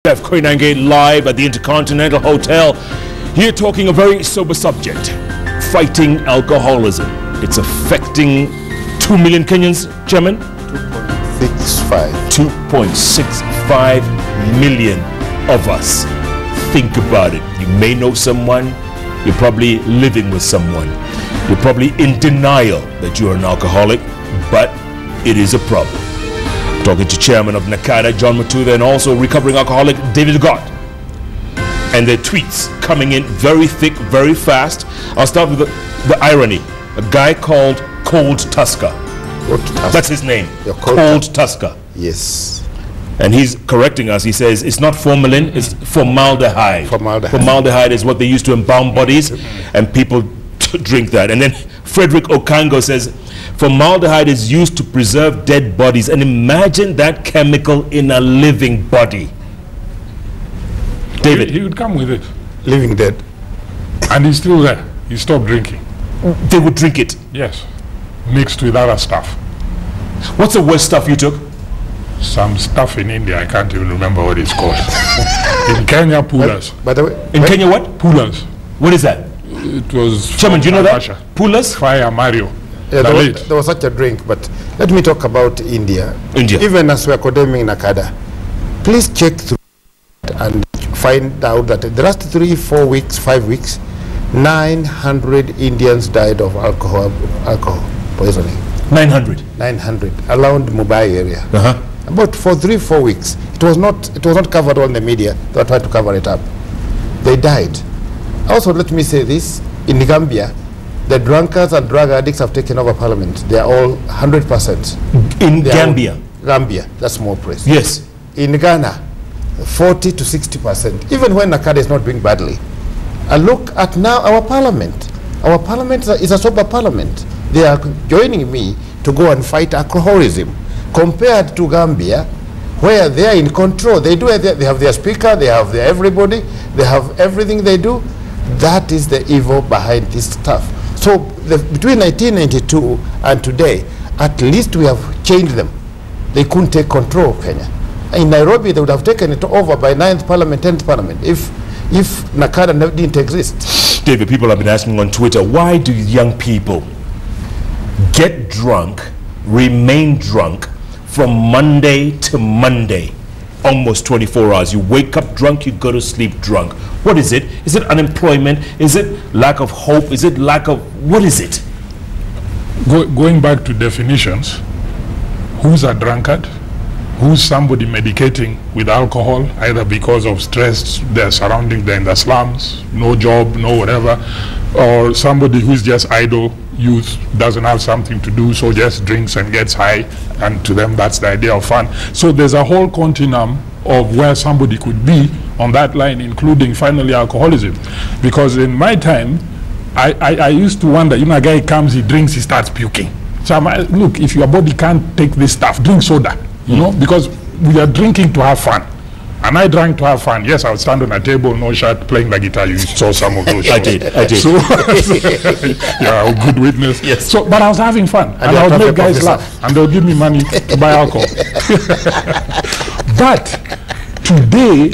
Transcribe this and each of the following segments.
Chef Koinange live at the Intercontinental Hotel. Here talking a very sober subject, fighting alcoholism. It's affecting 2 million Kenyans, Chairman? 2.65 million of us. Think about it. You may know someone, you're probably living with someone. You're probably in denial that you're an alcoholic, but it is a problem. Talking to Chairman of NACADA, John Mututho, and also recovering alcoholic David Gott. And their tweets coming in very thick, very fast. I'll start with the irony. A guy called Cold Tusker. That's his name. Cold Tusker. Yes. And he's correcting us. He says it's not formalin, it's formaldehyde. Formaldehyde is what they use to embalm bodies, and people drink that. And then Frederick Okango says formaldehyde is used to preserve dead bodies, and imagine that chemical in a living body. David, he would come with it, living dead, and he's still there. He stopped drinking. They would drink it? Yes, mixed with other stuff. What's the worst stuff you took? Some stuff in India, I can't even remember what it's called. In Kenya, pulas. By the way, in Kenya what? Pulas. What is that? It was Chairman, do you know that? Russia. Pulas? Fire Mario. Yeah, there was such a drink, but let me talk about India. Even as we are condemning NACADA, please check through and find out that the last 3, 4 weeks, 5 weeks, 900 Indians died of alcohol poisoning. 900 around Mumbai area. But for 3, 4 weeks, it was not covered on the media. They tried to cover it up. They died. Also, let me say this: in Gambia, the drunkards and drug addicts have taken over parliament. They are all 100%. In Gambia? Gambia, that's more praise. Yes. In Ghana, 40 to 60%, even when NACADA is not doing badly. And look at now our parliament. Our parliament is a sober parliament. They are joining me to go and fight alcoholism. Compared to Gambia, where they are in control, they have their speaker, they have their everybody, they have everything they do. That is the evil behind this stuff. So between 1992 and today, at least we have changed them. They couldn't take control of Kenya. In Nairobi, they would have taken it over by 9th Parliament, 10th Parliament, if NACADA didn't exist. David, people have been asking on Twitter, why do young people get drunk, remain drunk from Monday to Monday, almost 24 hours? You wake up drunk, you go to sleep drunk. What is it? Is it unemployment? Is it lack of hope? Is it lack of, what is it? Going back to definitions, who's a drunkard? Who's somebody medicating with alcohol, either because of stress, they're surrounding, they're in the slums, no job, no whatever, or somebody who's just idle, youth, doesn't have something to do, so just drinks and gets high, and to them that's the idea of fun. So there's a whole continuum of where somebody could be on that line, including finally alcoholism. Because in my time, I used to wonder, you know, a guy comes, he drinks, he starts puking. So I'm like, look, if your body can't take this stuff, drink soda. You know, because we are drinking to have fun. And I drank to have fun. Yes, I would stand on a table, no shirt, playing the guitar. You saw some of those shows. I did. So, yeah, a good witness. Yes. So, but I was having fun. And I would make guys laugh. And they would give me money to buy alcohol. But today,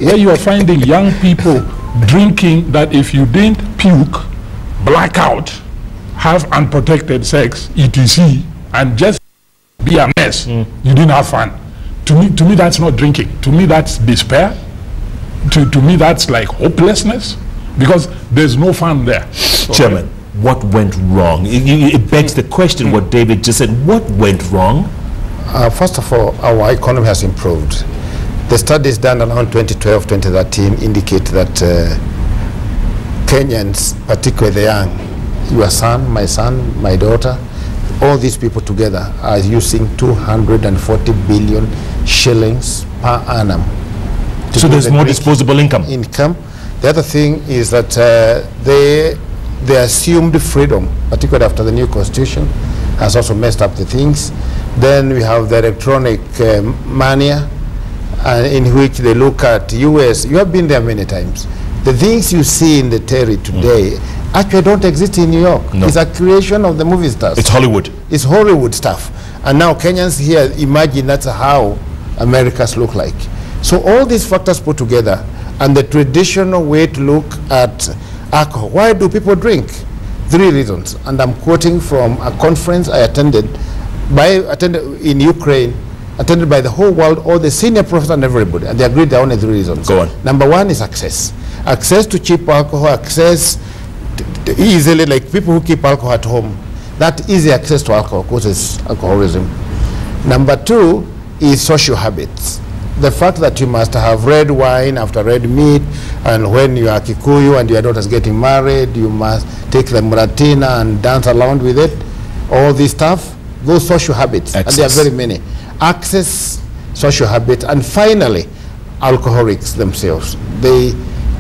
where you are finding young people drinking that if you didn't puke, black out, have unprotected sex, etc., and just be a mess, you didn't have fun. To me that's not drinking. To me that's despair. To me that's like hopelessness, because there's no fun there. Chairman, what went wrong? It begs the question what David just said. What went wrong? First of all, our economy has improved. The studies done around 2012, 2013 indicate that Kenyans, particularly the young, your son, my daughter, all these people together are using 240 billion shillings per annum. So there's more disposable income. The other thing is that they assumed freedom, particularly after the new constitution, has also messed up the things. Then we have the electronic mania, in which they look at US. You have been there many times. The things you see in the Terry today actually don't exist in New York. No. It's a creation of the movie stars. It's Hollywood. It's Hollywood stuff. And now Kenyans here imagine that's how Americas look like. So all these factors put together, and the traditional way to look at alcohol. Why do people drink? 3 reasons. And I'm quoting from a conference I attended in Ukraine, attended by the whole world, all the senior professors and everybody, and they agreed there are only 3 reasons. Go on. Number 1 is access. Access to cheap alcohol, access to easily, like people who keep alcohol at home, that easy access to alcohol causes alcoholism. Number 2 is social habits. The fact that you must have red wine after red meat, and when you are Kikuyu and your daughter's getting married, you must take the muratina and dance around with it, all this stuff, those social habits, Access. and there are very many. Access, social habits, and finally, alcoholics themselves. They,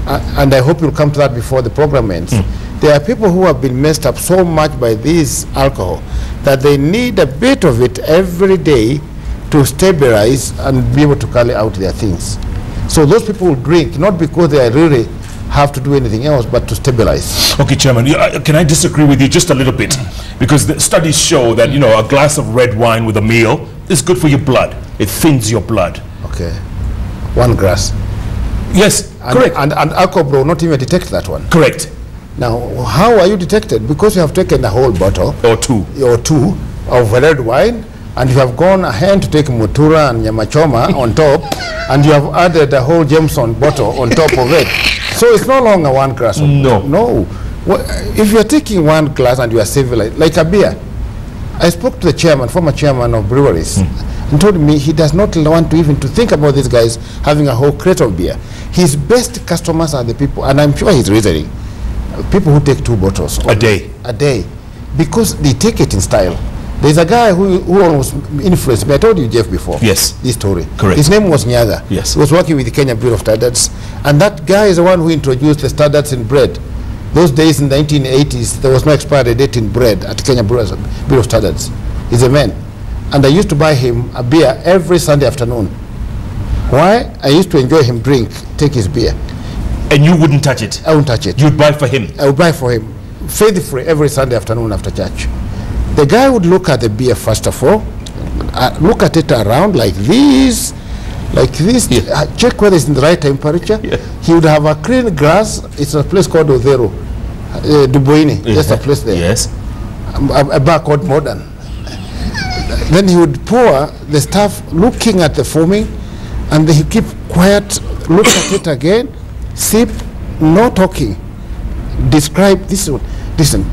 and I hope you'll come to that before the program ends. There are people who have been messed up so much by this alcohol that they need a bit of it every day to stabilize and be able to carry out their things. So those people will drink, not because they really have to do anything else, but to stabilize. Okay, Chairman, can I disagree with you just a little bit? Because the studies show that, you know, a glass of red wine with a meal is good for your blood. It thins your blood. Okay. 1 glass. Yes, correct. And alcohol will not even detect that one. Correct. Now, how are you detected? Because you have taken a whole bottle. Or 2. Or 2 of red wine, and you have gone ahead to take Mutura and Nyamachoma on top, and you have added a whole Jameson bottle on top of it. So it's no longer 1 glass. No. No. Well, if you're taking 1 glass and you are civilized, like a beer. I spoke to the chairman, former chairman of breweries, and told me he does not want to even to think about these guys having a whole crate of beer. His best customers are the people, and I'm sure he's reasoning, people who take 2 bottles a day. A day, because they take it in style. There's a guy who almost influenced me. I told you, Jeff, before. Yes. This story. Correct. His name was Nyaga. Yes. He was working with the Kenya Bureau of Standards. And that guy is the one who introduced the standards in bread. Those days in the 1980s, there was no expiry date in bread at Kenya Bureau of Standards. He's a man. And I used to buy him a beer every Sunday afternoon. Why? I used to enjoy him take his beer. And you wouldn't touch it? I wouldn't touch it. You'd buy for him? I would buy for him, faith-free, every Sunday afternoon after church. The guy would look at the beer first of all, look at it around like this, Yeah. check whether it's in the right temperature. Yeah. He would have a clean glass. It's a place called Odero, Duboini, just a place there. Yes. A bar called Modern. Then he would pour the stuff, looking at the foaming, and then he keep quiet, look at it again, sip, no talking. Describe this one. Listen,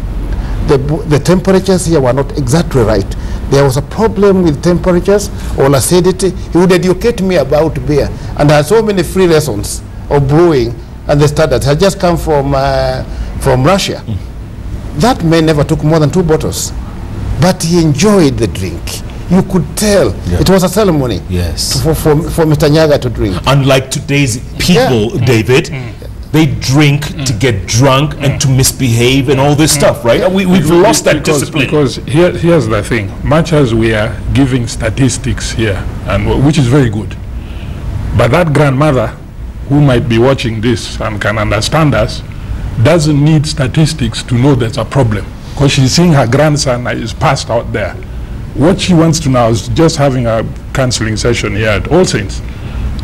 the temperatures here were not exactly right. There was a problem with temperatures or acidity. He would educate me about beer, and I had so many free lessons of brewing, and the standards had just come from Russia. That man never took more than 2 bottles, but he enjoyed the drink. You could tell. Yeah. It was a ceremony. Yes. For Mr. Nyaga to drink. Unlike today's people, David, they drink to get drunk and to misbehave and all this stuff, right? We've lost that discipline. Because here's the thing. Much as we are giving statistics here, and which is very good, but that grandmother who might be watching this and can understand us doesn't need statistics to know there's a problem, because she's seeing her grandson is passed out there. What she wants to now is just having a counseling session here at All Saints,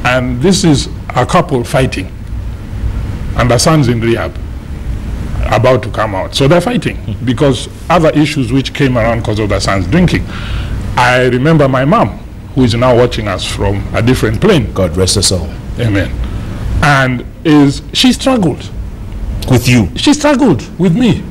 and this is a couple fighting, and the son's in rehab, about to come out. So they're fighting because other issues which came around because of the son's drinking. I remember my mom, who is now watching us from a different plane. God rest her soul. Amen. And she struggled. With you? She struggled with me.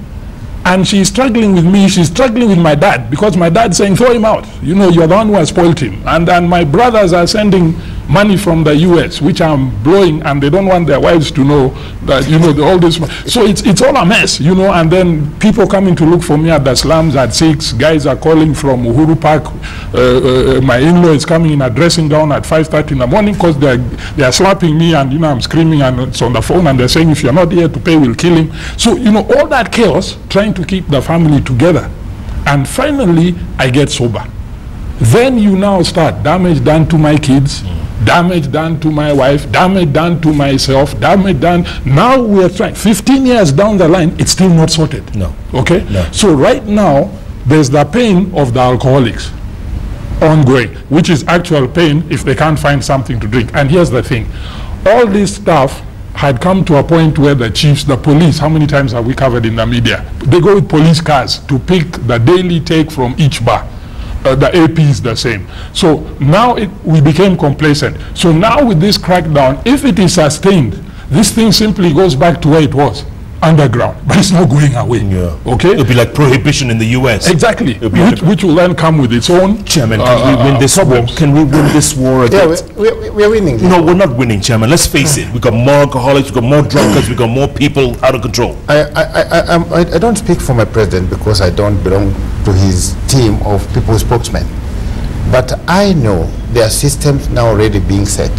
And she's struggling with me, she's struggling with my dad, because my dad's saying, throw him out. You know, you're the one who has spoiled him. And my brothers are sending money from the US, which I'm blowing, and they don't want their wives to know that, you know, all this. So it's all a mess, you know, and then people coming to look for me at the slums at 6, guys are calling from Uhuru Park, my in-law is coming in, dressing down at 5:30 in the morning, because they are slapping me, and, you know, I'm screaming, and it's on the phone, and they're saying, if you're not here to pay, we'll kill him. So, you know, all that chaos, trying to keep the family together. And finally, I get sober. Then you now start, damage done to my kids, damage done to my wife, damage done to myself, damage done. Now we're trying, 15 years down the line, it's still not sorted. No. Okay? No. So right now, there's the pain of the alcoholics. ongoing, which is actual pain if they can't find something to drink. And here's the thing, all this stuff had come to a point where the chiefs, the police, how many times have we covered in the media? They go with police cars to pick the daily take from each bar. The AP is the same. So now we became complacent. So now with this crackdown, if it is sustained, this thing simply goes back to where it was, underground, but it's not going away. Yeah. Okay? It'll be like prohibition in the US. Exactly. Which will then come with its own Chairman, can we win this war? Can we win this war against? Yeah, we're winning. No, we're not winning, Chairman. Let's face it. We've got more alcoholics, we've got more drunkards, we've got more people out of control. I don't speak for my president because I don't belong to his team of people spokesmen. But I know there are systems now already being set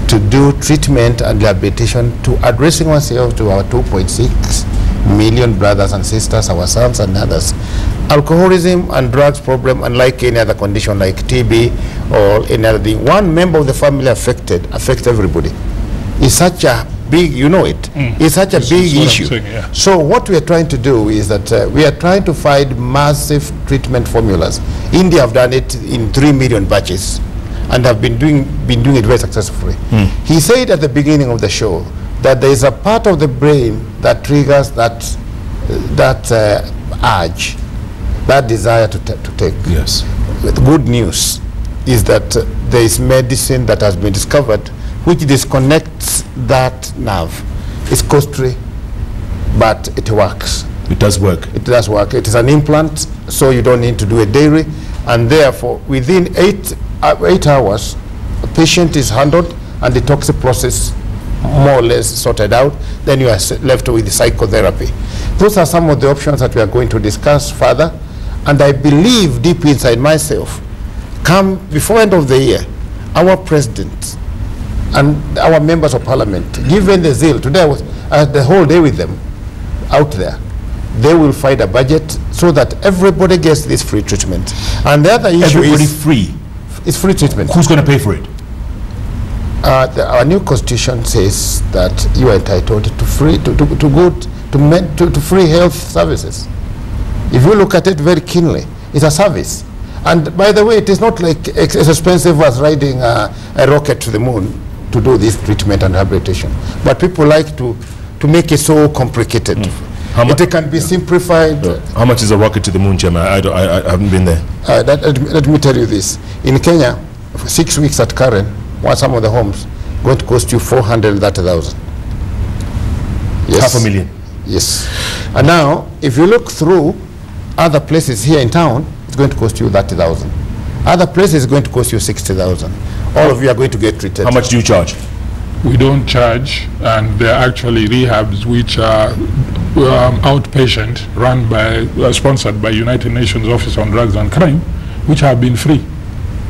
to do treatment and rehabilitation to addressing ourselves to our 2.6 million brothers and sisters, our sons and others. Alcoholism and drugs problem, unlike any other condition like TB or any other thing, one member of the family affects everybody. It's such a big, you know it, it's such a big issue. Saying, yeah. So what we are trying to do is that we are trying to find massive treatment formulas. India have done it in 3 million batches and have been doing it very successfully. He said at the beginning of the show that there is a part of the brain that triggers that urge, that desire to take. Yes. The good news is that there is medicine that has been discovered which disconnects that nerve. It's costly, but it works. It does work. It does work. It is an implant, so you don't need to do a daily, and therefore within 8 hours, a patient is handled and the toxic process more or less sorted out. Then you are left with psychotherapy. Those are some of the options that we are going to discuss further, and I believe deep inside myself, come before end of the year, our president and our members of parliament, given the zeal, today I was the whole day with them out there, they will find a budget so that everybody gets this free treatment. And the other issue is free. It's free treatment. Who's going to pay for it? Our new constitution says that you are entitled to free to free health services. If you look at it very keenly, it's a service. And by the way, it is not like as expensive as riding a rocket to the moon to do this treatment and rehabilitation. But people like to make it so complicated. It can be simplified. How much is a rocket to the moon, Chairman? I haven't been there. Let me tell you this. In Kenya, for 6 weeks at Karen, some of the homes going to cost you 430,000. Yes. $500,000. Yes. And now, if you look through other places here in town, it's going to cost you 30,000. Other places is going to cost you 60,000. All of you are going to get treated. How much do you charge? We don't charge, and they're actually rehabs which are outpatient, run by, sponsored by United Nations Office on Drugs and Crime, which have been free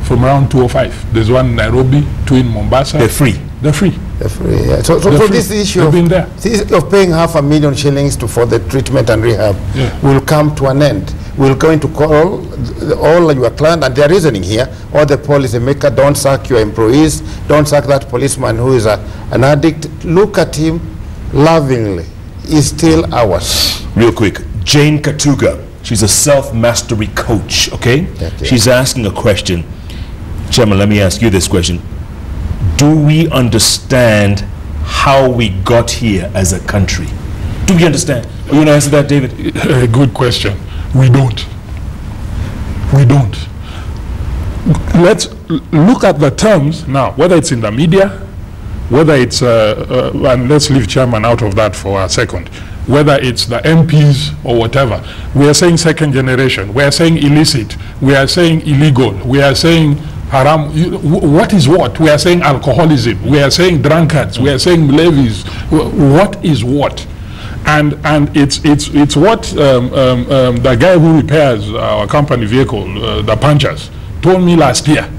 from around 2005. There's one in Nairobi, 2 in Mombasa. They're free. They're free. They're free. Yeah. So this issue of paying $500,000 shillings for the treatment and rehab will come to an end. We're going to call all your clients, and they're reasoning here, all the policy maker, don't sack your employees, don't sack that policeman who is an addict. Look at him lovingly. He's still ours. Real quick, Jane Katuga, she's a self-mastery coach, okay? She's asking a question. Chairman, let me ask you this question. Do we understand how we got here as a country? Do we understand? Are you going to answer that, David? Good question. We don't. We don't. Let's look at the terms now, whether it's in the media, whether it's, and let's leave Chairman out of that for a second, whether it's the MPs or whatever. We are saying second generation. We are saying illicit. We are saying illegal. We are saying haram. What is what? We are saying alcoholism. We are saying drunkards. We are saying levies. What is what? And it's what the guy who repairs our company vehicle, the punchers, told me last year.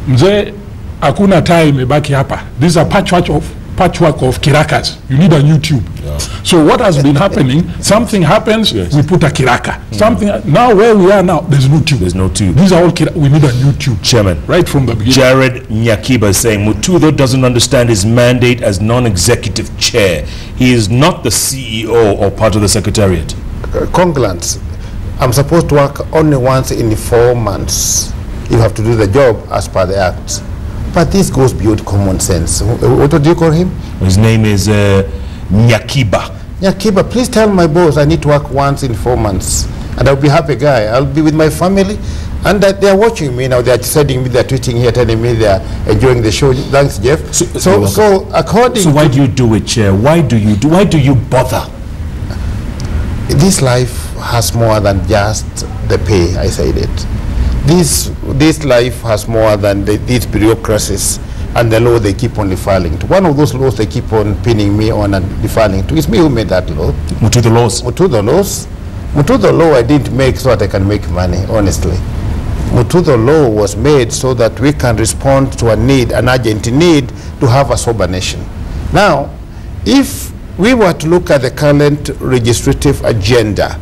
Mzee, hakuna taa imebaki hapa. This is a patchwork of kirakas. You need a new tube. Yeah. So what has been happening, something happens, we put a kiraka. Something, now where we are now, there's no tube. There's no tube. These are all we need a new tube. Chairman. Right from the beginning. Jared Nyakiba is saying, Mututho doesn't understand his mandate as non-executive chair. He is not the CEO or part of the secretariat. Congolans, I'm supposed to work only once in 4 months You have to do the job as per the Act. But this goes beyond common sense. What do you call him? His name is Nyakiba. Nyakiba, please tell my boss I need to work once in 4 months. And I'll be a happy guy. I'll be with my family. And that they're watching me now. They're sending me, they're tweeting here, telling me they're enjoying the show. Thanks, Jeff. So according So why do you do it, Chair? Why do you bother? This life has more than just the pay, I said it. This life has more than these bureaucracies and the law they keep on defiling to. One of those laws they keep on pinning me on and defiling to. It's me who made that law. Mututho laws. Mututho laws. Mututho law I didn't make so that I can make money, honestly. Mututho law was made so that we can respond to a need, an urgent need to have a sober nation. Now, if we were to look at the current legislative agenda,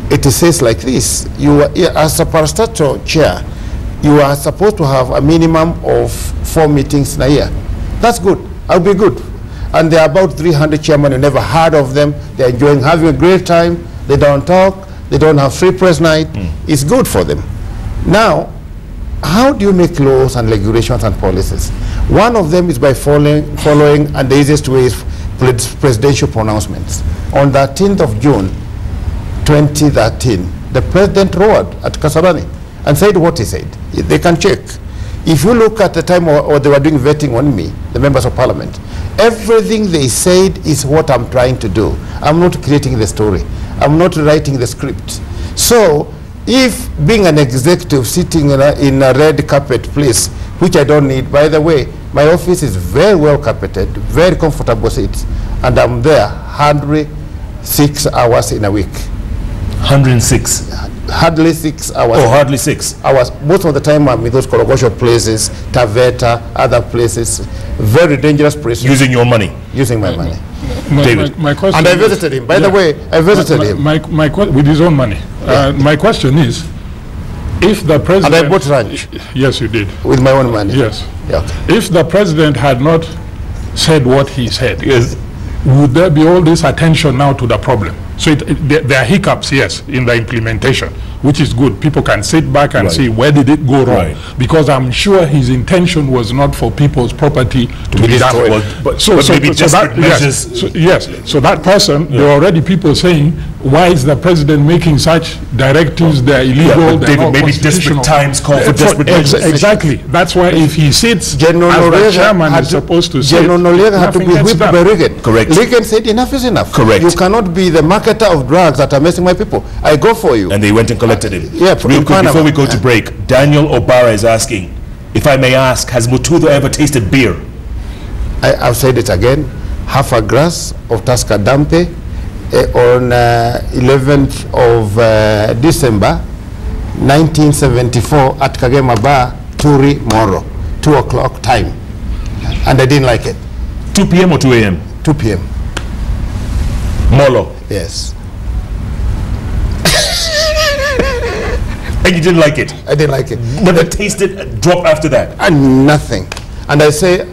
it says like this: you are, as a parastatal chair, you are supposed to have a minimum of 4 meetings in a year. That's good. I'll be good. And there are about 300 chairmen. You never heard of them. They're enjoying having a great time. They don't talk. They don't have free press night. It's good for them. Now, how do you make laws and regulations and policies? One of them is by following, and the easiest way is presidential pronouncements. On the 13th of June, 2013, the president roared at Kasarani and said what he said. They can check. If you look at the time or they were doing vetting on me, the members of parliament, everything they said is what I'm trying to do. I'm not creating the story. I'm not writing the script. So, if being an executive sitting in a red carpet place, which I don't need, by the way, my office is very well carpeted, very comfortable seats, and I'm there 106 hours in a week. 106? Hardly 6 hours. Oh, hardly 6 hours. Most of the time I'm in those commercial places, Taveta, other places, very dangerous places. Using your money? Using my money. David. My question and I visited him. By the way, I visited him. With his own money. My question is, if the president... And I bought ranch. Yes, you did. With my own money. Yes. Yeah. If the president had not said what he said, yes, would there be all this attention now to the problem? So there are hiccups, yes, in the implementation, which is good. People can sit back and see where did it go wrong. Because I'm sure his intention was not for people's property to be destroyed. So that person, there are already people saying, why is the president making such directives? They're illegal. They're David, maybe desperate times call for desperate measures. Exactly. That's why if he sits as the chairman is supposed to sit, General Noriega had to be whipped by Reagan. Correct. Reagan said enough is enough. Correct. You cannot be the marketer of drugs that are messing my people. I go for you. And they went and collected him. Yeah, real quick, before we go to break, Daniel Obara is asking, if I may ask, has Mututho ever tasted beer? I've said it again. Half a glass of Tusker Dampe on 11th of December 1974 at Kagema Bar, Turi, Moro, 2 o'clock time. And I didn't like it. 2 p.m. or 2 a.m.? 2 p.m. Molo? Yes. And you didn't like it? I didn't like it. But it tasted drop after that? And nothing. And I say,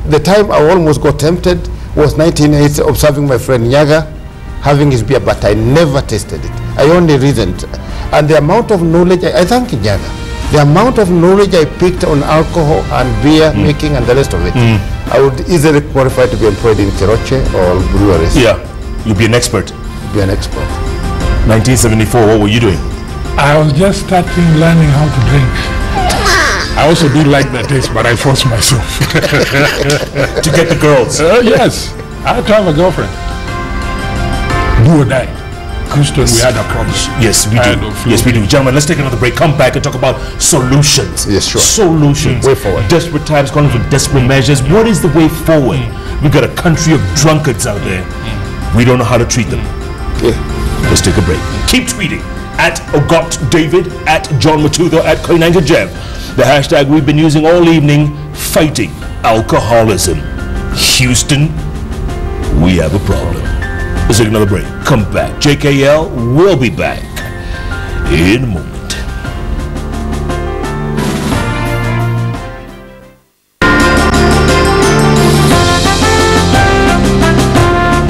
the time I almost got tempted was 1980, observing my friend Nyaga having his beer, but I never tasted it. I only reasoned. And the amount of knowledge, I thank Nyaga, the amount of knowledge I picked on alcohol and beer making and the rest of it, I would easily qualify to be employed in Keroche or breweries. Yeah, you'd be an expert. Be an expert. 1974, what were you doing? I was just starting learning how to drink. I also didn't like the taste, but I forced myself. To get the girls? Yes. I had to have a girlfriend. Do or die. Houston, we had a problem. Yes, we do. Yes, we do. Gentlemen, let's take another break. Come back and talk about solutions. Yes, sure. Solutions. Way forward. Desperate times calling for desperate measures. What is the way forward? We've got a country of drunkards out there. We don't know how to treat them. Yeah. Let's take a break. Keep tweeting at Ogot David, at John Mututho, at Koinange Jeff. The hashtag we've been using all evening, fighting alcoholism. Houston, we have a problem. Let's take another break. Come back. JKL will be back in a moment.